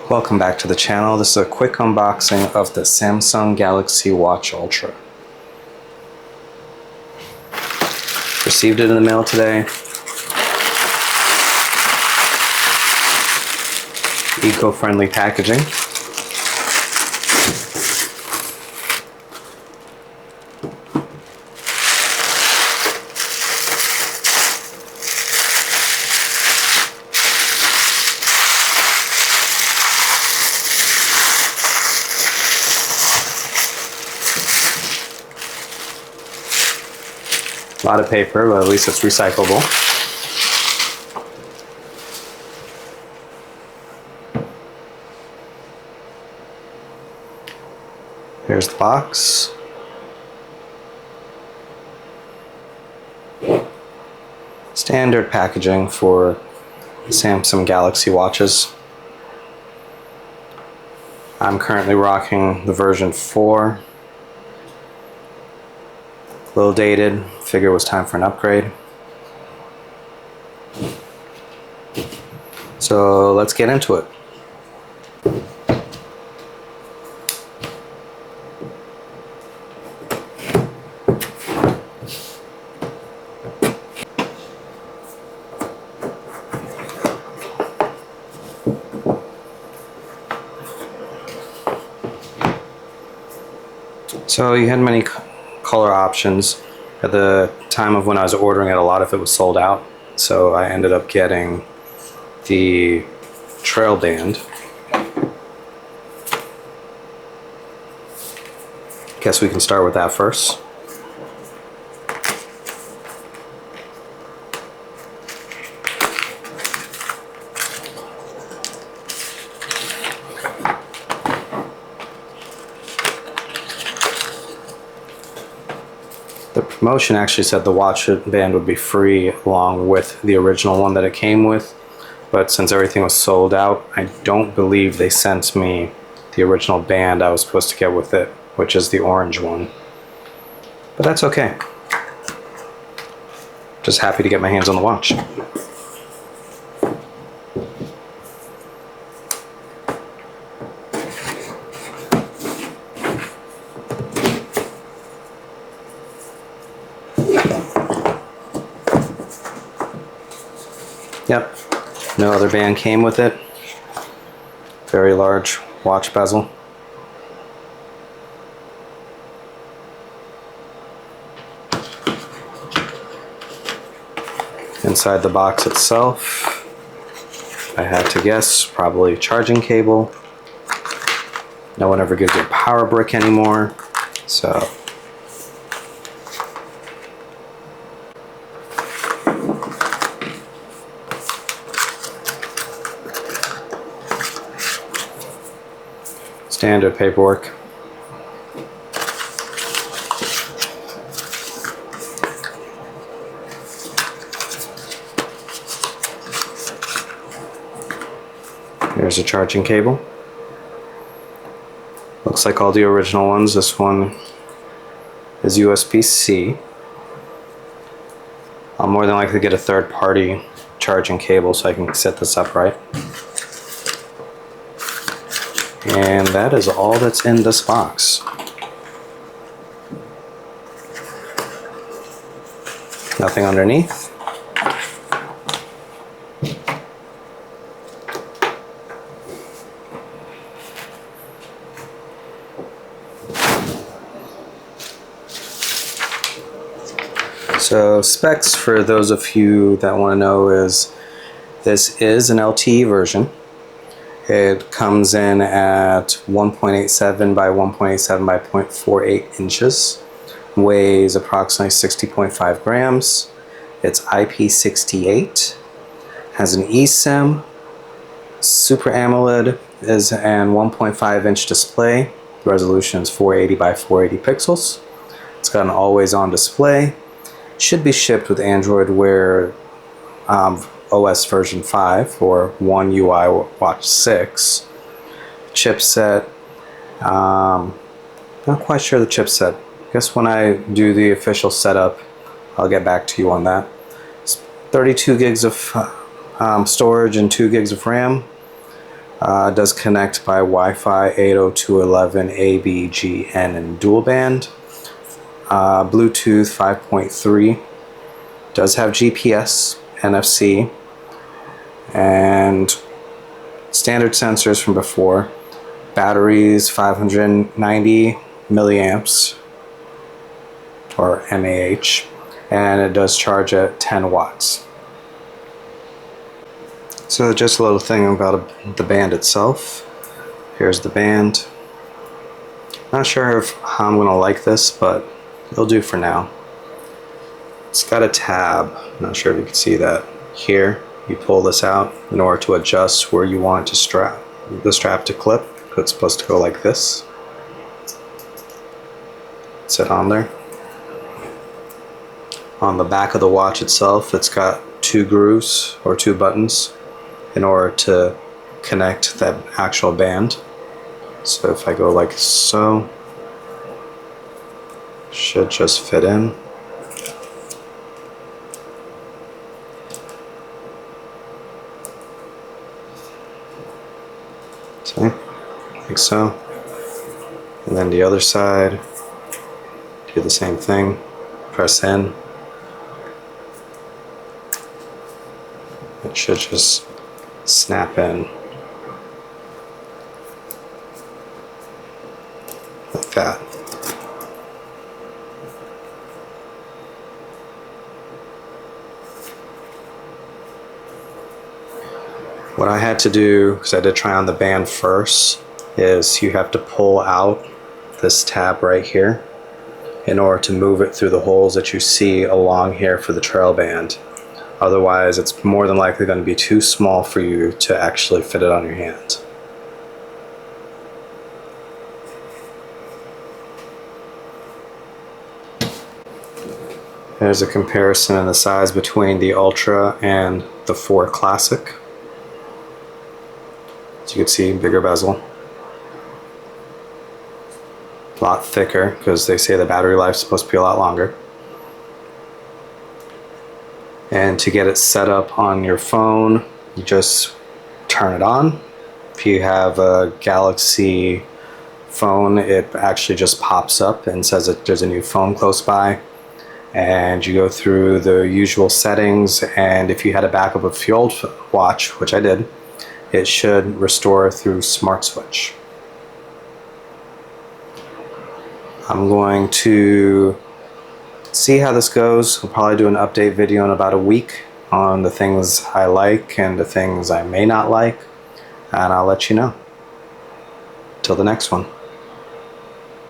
Welcome back to the channel. This is a quick unboxing of the Samsung Galaxy Watch Ultra. Received it in the mail today. Eco-friendly packaging. A lot of paper, but at least it's recyclable. Here's the box. Standard packaging for Samsung Galaxy watches. I'm currently rocking the version 4. A little dated, figure it was time for an upgrade. So let's get into it. So you had many color options. At the time of when I was ordering it, a lot of it was sold out, so I ended up getting the trail band. Guess we can start with that first. The promotion actually said the watch band would be free along with the original one that it came with, but since everything was sold out, I don't believe they sent me the original band I was supposed to get with it, which is the orange one. But that's okay. Just happy to get my hands on the watch. Yep, no other band came with it. Very large watch bezel. Inside the box itself, I had to guess, probably a charging cable. No one ever gives you a power brick anymore, so standard paperwork. Here's a charging cable. Looks like all the original ones. This one is USB-C. I'll more than likely get a third-party charging cable so I can set this up right. And that is all that's in this box. Nothing underneath. So specs, for those of you that want to know, is this is an LTE version. It comes in at 1.87 by 1.87 by 0.48 inches, weighs approximately 60.5 grams. It's IP68, has an eSIM, Super AMOLED, is an 1.5-inch display. The resolution is 480 by 480 pixels. It's got an always-on display. Should be shipped with Android Wear OS version 5 or One UI Watch 6. Chipset, not quite sure the chipset. I guess when I do the official setup, I'll get back to you on that. It's 32 gigs of storage and 2 gigs of RAM. It does connect by Wi-Fi 802.11 A, B, G, N, and dual band. Bluetooth 5.3. Does have GPS, NFC, and standard sensors from before. Batteries 590 milliamps or mAh, and it does charge at 10 watts. So just a little thing about the band itself. Here's the band. Not sure how I'm gonna like this, but it'll do for now. It's got a tab. Not sure if you can see that. Here, you pull this out in order to adjust where you want the strap to clip. It's supposed to go like this. Sit on there. On the back of the watch itself, it's got 2 grooves or 2 buttons in order to connect that actual band. So if I go like so, should just fit in. See, like so. And then the other side, do the same thing. Press in. It should just snap in like that. What I had to do, because I did try on the band first, is you have to pull out this tab right here in order to move it through the holes that you see along here for the trail band. Otherwise, it's more than likely going to be too small for you to actually fit it on your hand. There's a comparison in the size between the Ultra and the 4 Classic. As you can see, bigger bezel. A lot thicker, because they say the battery life is supposed to be a lot longer. And to get it set up on your phone, you just turn it on. If you have a Galaxy phone, it actually just pops up and says that there's a new phone close by. And you go through the usual settings, and if you had a backup of your old watch, which I did, it should restore through Smartwatch. I'm going to see how this goes. We'll probably do an update video in about a week on the things I like and the things I may not like, and I'll let you know. Till the next one.